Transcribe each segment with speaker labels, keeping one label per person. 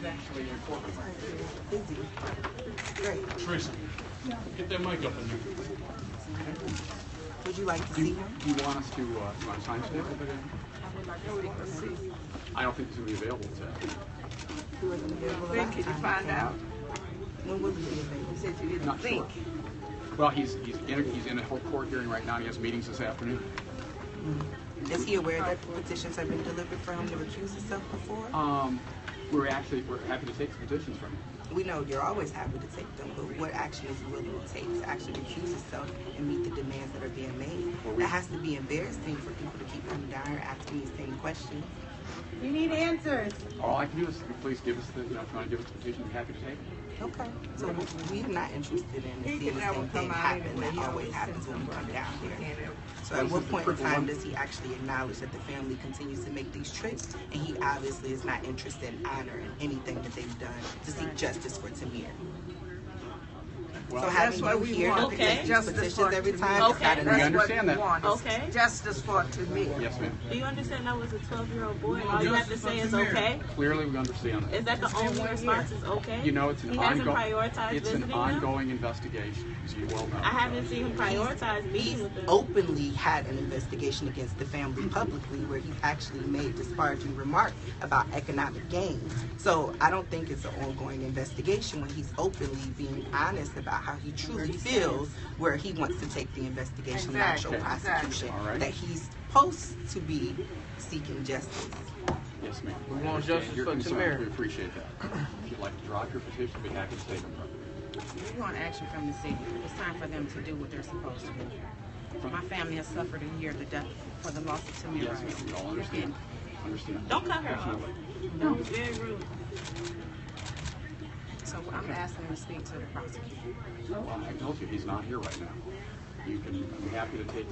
Speaker 1: actually in court right now.
Speaker 2: Busy. Great.
Speaker 1: Teresa, get that mic up in there.
Speaker 2: Would you like to see him?
Speaker 1: Do you want us to sign stamp it? I don't think he's going to be available today.
Speaker 2: He wasn't available
Speaker 3: When can you find out?
Speaker 2: When will he be available?
Speaker 3: You said you didn't
Speaker 1: Not
Speaker 3: think.
Speaker 1: sure. Well, he's in a whole court hearing right now. He has meetings this afternoon.
Speaker 2: Is he aware that petitions have been delivered for him to recuse himself before?
Speaker 1: We're happy to take the petitions from him.
Speaker 2: We know you're always happy to take them, but what action is he willing to take to actually recuse himself and meet the demands that are being made? That has to be embarrassing for people to keep coming down here asking these same questions.
Speaker 3: You need answers.
Speaker 1: All I can do is please give us the, if you want to give us the petition, we're happy to take it.
Speaker 2: Okay. So we're not interested in seeing the same thing happen that always happens when we come down here. So at what point in time does he actually acknowledge that the family continues to make these trips, and he obviously is not interested in honoring anything that they've done to seek justice for Tamir?
Speaker 1: Well,
Speaker 2: so having you here to take petitions every time, it's not enough.
Speaker 1: We understand that.
Speaker 3: Okay. Justice for Tamir.
Speaker 1: Yes, ma'am.
Speaker 4: Do you understand that was a 12-year-old boy and all you have to say is okay?
Speaker 1: Clearly, we understand that.
Speaker 4: Is that the only response is okay?
Speaker 1: You know, it's an ongoing
Speaker 4: him?
Speaker 1: investigation, as you well know.
Speaker 4: I haven't seen him prioritize meeting with them.
Speaker 2: Openly had an investigation against the family publicly where he's actually made disparaging remarks about economic gains. So I don't think it's an ongoing investigation when he's openly being honest about how he truly feels, where he wants to take the investigation, not show prosecution, that he's supposed to be seeking justice.
Speaker 1: Yes, ma'am.
Speaker 5: We want justice for Tamir.
Speaker 1: We appreciate that. If you'd like to drop your petition, we'd be happy to take them.
Speaker 6: We want action from the city. It's time for them to do what they're supposed to do. My family has suffered a year to death for the loss of Tamir Rice.
Speaker 1: Yes, we all understand.
Speaker 4: Don't cut her off. No, it's very rude.
Speaker 6: So I'm asking to speak to the prosecutor.
Speaker 1: Well, I told you he's not here right now. You can be happy to take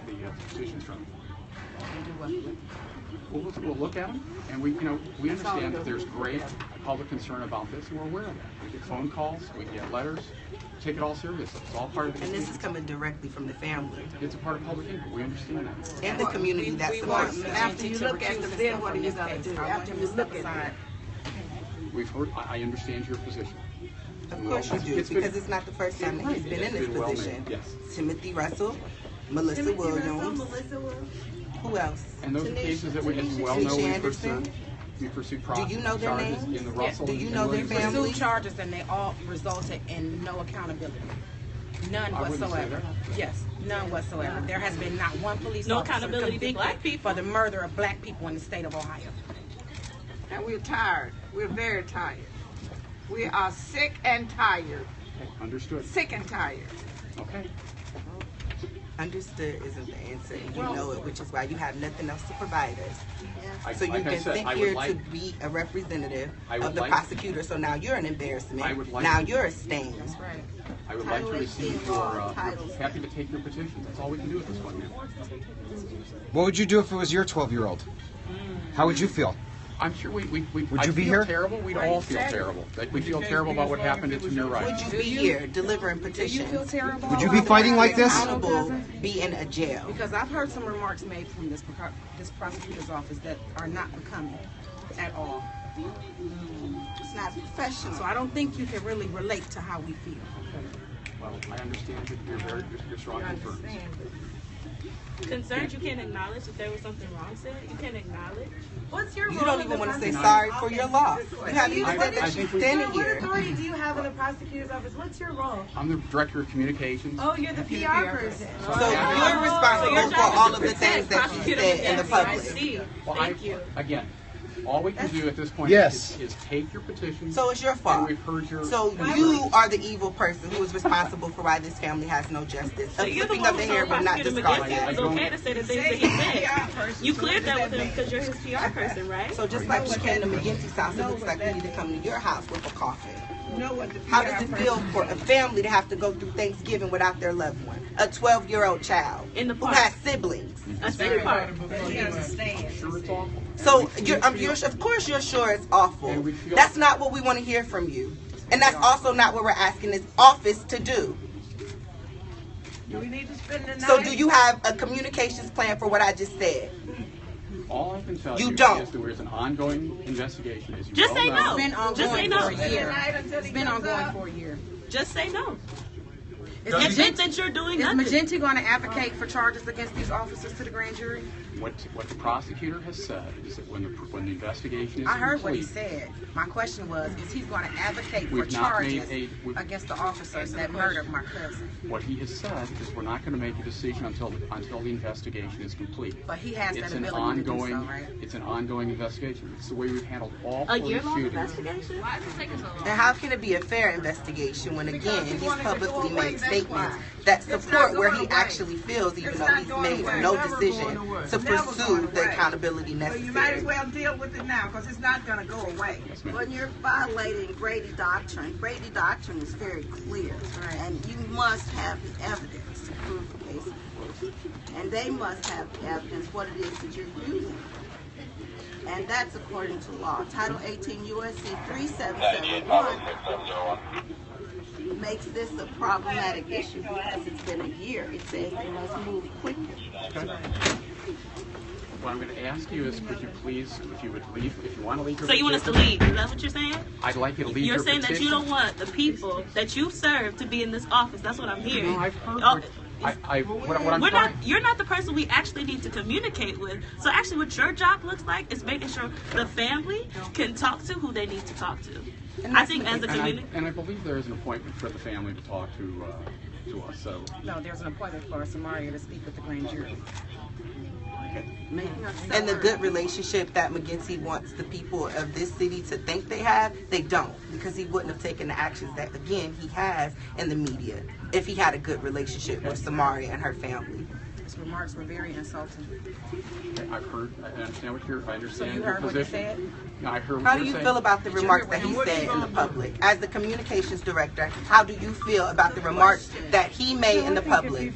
Speaker 1: the petitions from him.
Speaker 6: And do what?
Speaker 1: We'll look at them, and we understand that there's great public concern about this, and we're aware of that. We get phone calls, we get letters. Take it all seriously. It's all part of the
Speaker 2: community. And this is coming directly from the family.
Speaker 1: It's a part of public input. We understand that.
Speaker 2: And the community that supports them.
Speaker 3: After you look at the bill, what are you going to do? After you look at it.
Speaker 1: We've heard, I understand your position.
Speaker 2: Of course you do, because it's not the first time that he's been in this position.
Speaker 1: Yes.
Speaker 2: Timothy Russell, Melissa Williams. Who else?
Speaker 1: And those are cases that we, as you well know, we pursued
Speaker 2: Do you know their names?
Speaker 1: In the Russell
Speaker 2: do you know their family?
Speaker 6: Pursued charges, and they all resulted in no accountability. None whatsoever. Yes, none whatsoever. There has been not one police officer
Speaker 4: accountability to black people
Speaker 6: for the murder of black people in the state of Ohio.
Speaker 3: And we're tired. We're very tired. We are sick and tired.
Speaker 1: Okay, understood.
Speaker 3: Sick and tired.
Speaker 1: Okay.
Speaker 2: Understood isn't the answer, and you know it, which is why you have nothing else to provide us. So you
Speaker 1: like
Speaker 2: can sit here to be a representative of the prosecutor, so now you're an embarrassment. Now you're a stain.
Speaker 6: That's right.
Speaker 1: I would like to receive your, happy to take your petitions. That's all we can do at this point.
Speaker 5: What would you do if it was your 12-year-old? How would you feel?
Speaker 1: I'm sure would you
Speaker 5: be here?
Speaker 1: Terrible. We'd all feel terrible. Like we feel terrible about what happened to Tamir Rice.
Speaker 2: Would you be here delivering petitions?
Speaker 6: Do you feel terrible?
Speaker 5: Would you be fighting like this?
Speaker 2: Accountable, be in a jail.
Speaker 6: Because I've heard some remarks made from this prosecutor's office that are not becoming at all.
Speaker 3: It's not professional.
Speaker 6: So I don't think you can really relate to how we feel.
Speaker 1: Well, I understand that you're strong concerns.
Speaker 4: Concerns you can't acknowledge if there was something wrong said. You can't acknowledge. What's your role?
Speaker 2: You don't even want to say sorry for your loss. You haven't even said that you're standing here.
Speaker 7: What authority do you have in the prosecutor's office? What's your role?
Speaker 1: I'm the director of communications.
Speaker 7: Oh, you're the PR person.
Speaker 2: So you're responsible for all of the things that you said in the public.
Speaker 4: Thank you.
Speaker 1: Again, all we can do at this point is take your petition.
Speaker 2: So it's your fault.
Speaker 1: And we've heard your
Speaker 2: so you are the evil person who is responsible for why this family has no justice.
Speaker 4: So you're the one who told Prosecutor McGinty it was okay to say the things that he said. You cleared that with him because you're his PR person, right?
Speaker 2: So just like we came to McGinty's house, it looks like we need to come to your house with a coffin. How does it feel for a family to have to go through Thanksgiving without their loved one? A 12-year-old child who has siblings.
Speaker 4: A city park.
Speaker 1: Sure, it's awful.
Speaker 2: So of course you're sure it's awful. That's not what we want to hear from you. And that's also not what we're asking this office to do.
Speaker 3: Do we need to spend the night?
Speaker 2: So do you have a communications plan for what I just said?
Speaker 1: All I can tell
Speaker 2: You
Speaker 1: you
Speaker 2: don't.
Speaker 1: is there is an ongoing investigation. As you
Speaker 4: Just
Speaker 1: well
Speaker 4: say
Speaker 1: know.
Speaker 4: no.
Speaker 6: It's been ongoing
Speaker 4: Just say no.
Speaker 6: for a year.
Speaker 3: It's
Speaker 6: It's been ongoing for a year.
Speaker 4: Just say no.
Speaker 6: Is
Speaker 4: Admit that you're doing
Speaker 6: Is
Speaker 4: nothing.
Speaker 6: McGinty going to advocate for charges against these officers to the grand jury?
Speaker 1: What the prosecutor has said is that when the investigation is
Speaker 6: I heard what he
Speaker 1: complete,
Speaker 6: said. My question was, is he going to advocate for
Speaker 1: We've not made
Speaker 6: charges
Speaker 1: we've-
Speaker 6: against the officers that murdered my cousin?
Speaker 1: what he has said is we're not going to make a decision until the investigation is complete.
Speaker 6: But he has
Speaker 1: It's
Speaker 6: that
Speaker 1: an
Speaker 6: ability to do
Speaker 1: ongoing,
Speaker 6: so, right?
Speaker 1: it's an ongoing investigation. It's the way we've handled all
Speaker 4: A
Speaker 1: police
Speaker 4: year-long
Speaker 1: shootings.
Speaker 4: investigation? Why is it taking so long?
Speaker 2: And how can it be a fair investigation when, again,
Speaker 3: he
Speaker 2: he's
Speaker 3: wanted to go
Speaker 2: publicly
Speaker 3: away,
Speaker 2: made
Speaker 3: that's
Speaker 2: statements
Speaker 3: why.
Speaker 2: that
Speaker 3: It's not
Speaker 2: support where
Speaker 3: going
Speaker 2: he
Speaker 3: away.
Speaker 2: actually feels, even
Speaker 3: It's
Speaker 2: though
Speaker 3: not
Speaker 2: he's
Speaker 3: going
Speaker 2: made
Speaker 3: away.
Speaker 2: no
Speaker 3: Never
Speaker 2: decision
Speaker 3: going away.
Speaker 2: to
Speaker 3: Never
Speaker 2: pursue
Speaker 3: going
Speaker 2: the
Speaker 3: away.
Speaker 2: accountability
Speaker 3: So you might
Speaker 2: necessary.
Speaker 3: as well deal with it now, because it's not going to go away.
Speaker 1: Yes, ma'am.
Speaker 8: When you're violating Brady Doctrine is very clear. And you must have the evidence to prove the case. And they must have the evidence what it is that you're using. And that's according to law. Title 18 U.S.C. 3771 makes this a problematic issue because it's been a year. It says they must move quickly.
Speaker 1: What I'm going to ask you is, could you please, if you would leave, if you want to leave your
Speaker 4: So you want us to
Speaker 1: petition,
Speaker 4: leave? Is that what you're saying?
Speaker 1: I'd like you to leave
Speaker 4: You're
Speaker 1: your
Speaker 4: saying
Speaker 1: petition.
Speaker 4: that you don't want the people that you serve to be in this office. That's what I'm hearing.
Speaker 1: No, I've heard.
Speaker 4: Oh,
Speaker 1: What I'm
Speaker 4: we're
Speaker 1: trying.
Speaker 4: not. You're not the person we actually need to communicate with. So actually, what your job looks like is making sure the family can talk to who they need to talk to. I think as a community.
Speaker 1: And I believe there is an appointment for the family to talk to us. So
Speaker 6: No, there's an appointment for Samaria to speak with the grand jury.
Speaker 2: And the good relationship that McGinty wants the people of this city to think they have, they don't, because he wouldn't have taken the actions that, again, he has in the media if he had a good relationship with Samaria and her family.
Speaker 6: His remarks were very insulting.
Speaker 1: I've heard. I understand what you're. I understand
Speaker 6: So you
Speaker 1: your
Speaker 6: heard what he
Speaker 1: position.
Speaker 6: said?
Speaker 1: No, I heard what
Speaker 2: How
Speaker 1: you're
Speaker 2: do you
Speaker 1: saying.
Speaker 2: feel about the remarks that he
Speaker 3: And what
Speaker 2: said
Speaker 3: you
Speaker 2: in the
Speaker 3: gonna
Speaker 2: public? As the communications director, how do you feel about the remarks that he made in the public?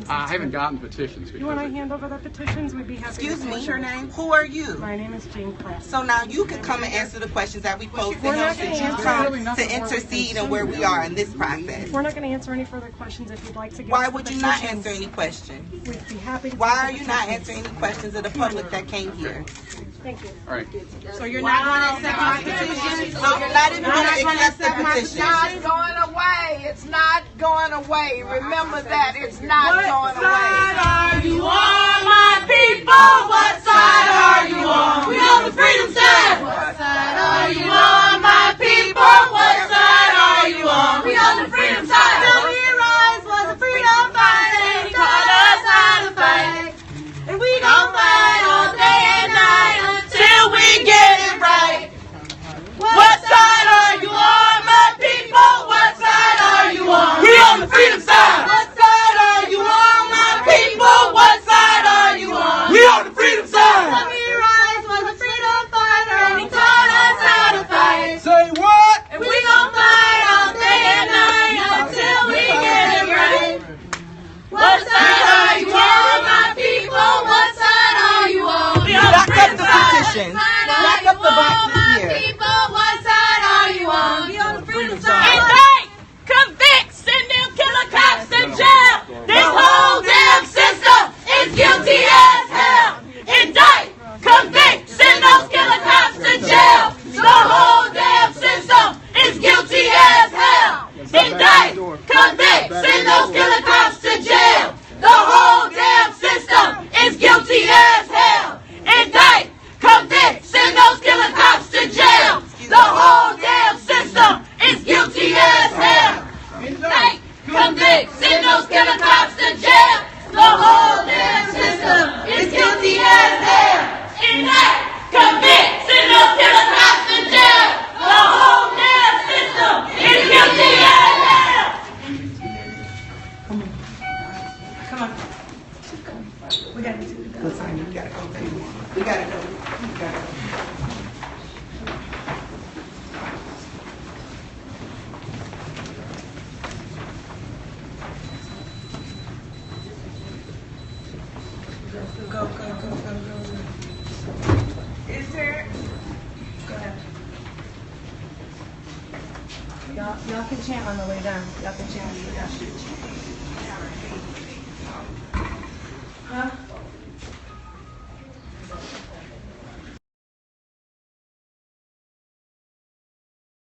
Speaker 1: I haven't gotten petitions because
Speaker 7: You want to hand over the petitions? We'd be happy
Speaker 2: Excuse
Speaker 7: to.
Speaker 2: me,
Speaker 7: What's your name?
Speaker 2: who are you?
Speaker 7: My name is Jane Press.
Speaker 2: So now you can come and answer the questions that we posed to
Speaker 7: We're
Speaker 2: him
Speaker 7: not
Speaker 2: since
Speaker 7: gonna
Speaker 2: you
Speaker 7: answer
Speaker 2: come
Speaker 7: really
Speaker 2: to
Speaker 7: nothing more
Speaker 2: intercede on where we are in this process.
Speaker 7: We're not going to answer any further questions. If you'd like to get
Speaker 2: Why
Speaker 7: the
Speaker 2: would you not
Speaker 7: petitions,
Speaker 2: answer any questions?
Speaker 7: We'd be happy to.
Speaker 2: Why
Speaker 7: take
Speaker 2: are
Speaker 7: the
Speaker 2: you not
Speaker 7: petitions.
Speaker 2: answering any questions of the public that came here?
Speaker 7: Thank you.
Speaker 1: All right.
Speaker 6: So you're not going to accept my petition?
Speaker 2: So you're not even going to accept the petition.
Speaker 3: It's not going away. It's not going away. Remember that. It's not going away.
Speaker 4: Are you on, my people? What side are you on? We on the freedom side. What side are you on, my people? What side are you on? We on the freedom side. Tamir Rice was a freedom fighter. He taught us how to fight. And we gon' fight all day and night until we get it right. What side are you on, my people? What side are you on? We on the freedom side. What side are you on, my people? What side are you on? We on the freedom side. Tamir Rice was a freedom fighter, and he taught us how to fight.
Speaker 5: Say what?
Speaker 4: And we gon' fight all day and night until we get it right. What side are you on, my people? What side are you on? We on the
Speaker 2: Back up
Speaker 4: freedom
Speaker 2: the
Speaker 4: side.
Speaker 2: petition. Back up the boxes here.
Speaker 4: What side are you on? We on the freedom side. Indict, convict, send them killer cops to jail. This whole damn system is guilty as hell. Indict, convict, send those killer cops to jail. The whole damn system is guilty as hell. Indict, convict, send those killer cops to jail. The whole damn system is guilty as hell. Indict, convict, send those killer cops to jail. The whole damn system is guilty as hell. Indict, convict, send those killer cops to jail. The whole damn system is guilty as hell. Indict, convict, send those killer cops to jail. The whole damn system is guilty as hell.
Speaker 7: Come on. We got to do that.
Speaker 2: Listen, you gotta go. We gotta go. We gotta go.
Speaker 7: Go.
Speaker 3: Is there?
Speaker 7: Go ahead. Y'all can chant on the way down. Y'all can chant on the way down.